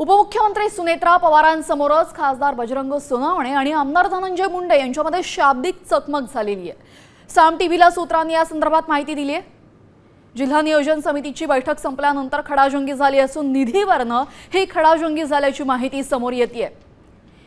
उपमुख्यमंत्री सुनेत्रा पवारांसमोरच खासदार बजरंग सोनवणे आणि आमदार धनंजय मुंडे यांच्यामध्ये शाब्दिक चकमक झालेली आहे। साम टीव्हीला सूत्रांनी या संदर्भात माहिती दिली आहे। जिल्हा नियोजन समितीची बैठक संपल्यानंतर खडाजंगी झाली असून निधीवरनं ही खडाजंगी झाल्याची माहिती समोर येते।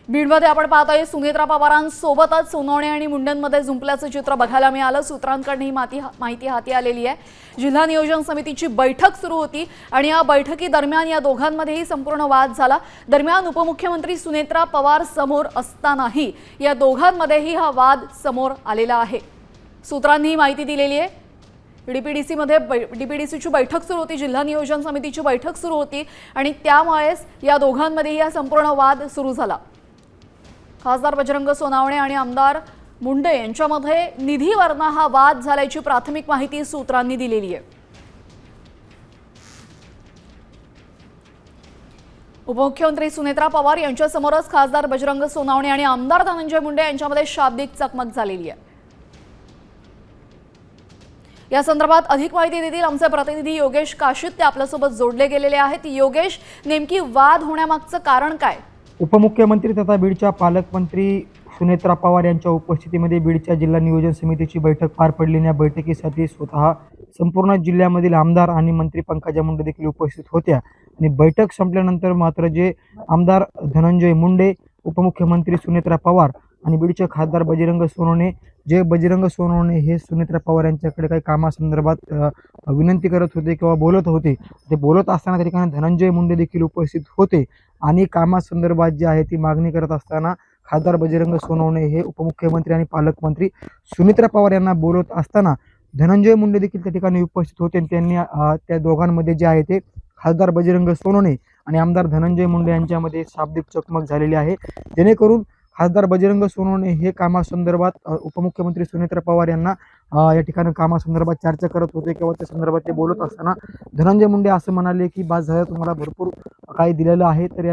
बीडमध्ये आपण पाहतोय सुनेत्रा पवारांसोबतच सोनवणे आणि मुंडेंमध्ये जुंपल्याचं चित्र बघायला मिळालं। सूत्रांकडून ही माहिती हाती आलेली आहे। जिल्हा नियोजन समितीची बैठक सुरू होती आणि या बैठकीदरम्यान या दोघांमध्येही संपूर्ण वाद झाला। दरम्यान उपमुख्यमंत्री सुनेत्रा पवार समोर असतानाही या दोघांमध्येही हा वाद समोर आलेला आहे। सूत्रांनी ही माहिती दिलेली आहे। डीपीडीसीची बैठक सुरू होती, जिल्हा नियोजन समितीची बैठक सुरू होती आणि त्यामुळेच या दोघांमध्ये हा संपूर्ण वाद सुरू झाला। खासदार बजरंग सोनवणे आणि आमदार मुंडे यांच्यामध्ये निधीवरनं हा वाद झाल्याची प्राथमिक माहिती सूत्रांनी दिलेली आहे। उपमुख्यमंत्री सुनेत्रा पवार यांच्यासमोरच खासदार बजरंग सोनवणे आणि आमदार धनंजय मुंडे यांच्यामध्ये शाब्दिक चकमक झालेली आहे। या संदर्भात अधिक माहिती देतील आमचे प्रतिनिधी योगेश काशीत, ते आपल्यासोबत जोडले गेलेले आहेत। योगेश, नेमकी वाद होण्यामागचं कारण काय? उपमुख्यमंत्री तथा बीडच्या पालकमंत्री सुनेत्रा पवार यांच्या उपस्थितीमध्ये बीडच्या जिल्हा नियोजन समितीची बैठक पार पडली। या बैठकीसाठी स्वतः संपूर्ण जिल्ह्यामधील आमदार आणि मंत्री पंकजा मुंडे देखील उपस्थित होत्या आणि बैठक संपल्यानंतर मात्र जे आमदार धनंजय मुंडे, उपमुख्यमंत्री सुनेत्रा पवार आणि बीडचे खासदार बजरंग सोनवणे हे सुनेत्रा पवार यांच्याकडे काही कामासंदर्भात विनंती करत होते किंवा बोलत होते। ते बोलत असताना त्या ठिकाणी धनंजय मुंडे देखील उपस्थित होते आणि कामासंदर्भात जी आहे ती मागणी करत असताना खासदार बजरंग सोनवणे हे उपमुख्यमंत्री आणि पालकमंत्री सुनेत्रा पवार यांना बोलत असताना धनंजय मुंडे देखील त्या ठिकाणी उपस्थित होते आणि त्यांनी त्या दोघांमध्ये जे आहे ते खासदार बजरंग सोनवणे आणि आमदार धनंजय मुंडे यांच्यामध्ये शाब्दिक चकमक झालेली आहे, जेणेकरून खासदार बजरंग सोनवणे हे कामासंदर्भात उपमुख्यमंत्री सुनेत्रा पवार यांना या ठिकाणी कामासंदर्भात चर्चा करत होते किंवा त्या संदर्भात ते बोलत असताना धनंजय मुंडे असं म्हणाले की बस झालं, तुम्हाला भरपूर काही दिलेलं आहे। तर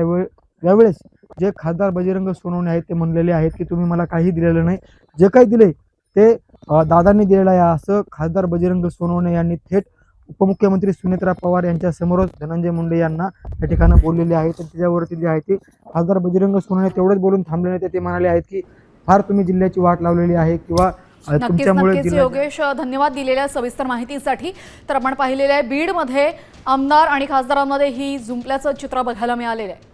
यावेळेस जे खासदार बजरंग सोनवणे आहेत ते म्हणलेले आहेत की तुम्ही मला काही दिलेलं नाही, जे काही दिले ते दादांनी दिलेलं आहे, असं खासदार बजरंग सोनवणे यांनी थेट उपमुख्यमंत्री सुनेत्रा पवार यांच्या समोरच धनंजय मुंडे यांना या ठिकाणी बोललेले आहेत। तर त्याच्यावरती जे आहे ते खासदार बजरंग सोनवणे तेवढेच बोलून थांबले नाही, ते म्हणाले आहेत की फार तुम्ही जिल्ह्याची वाट लावलेली आहे किंवा तुमच्यामुळे योगेश, धन्यवाद दिलेल्या सविस्तर माहितीसाठी। तर आपण पाहिलेलं आहे बीडमध्ये आमदार आणि खासदारांमध्ये ही जुंपल्याचं चित्र बघायला मिळालेलं आहे।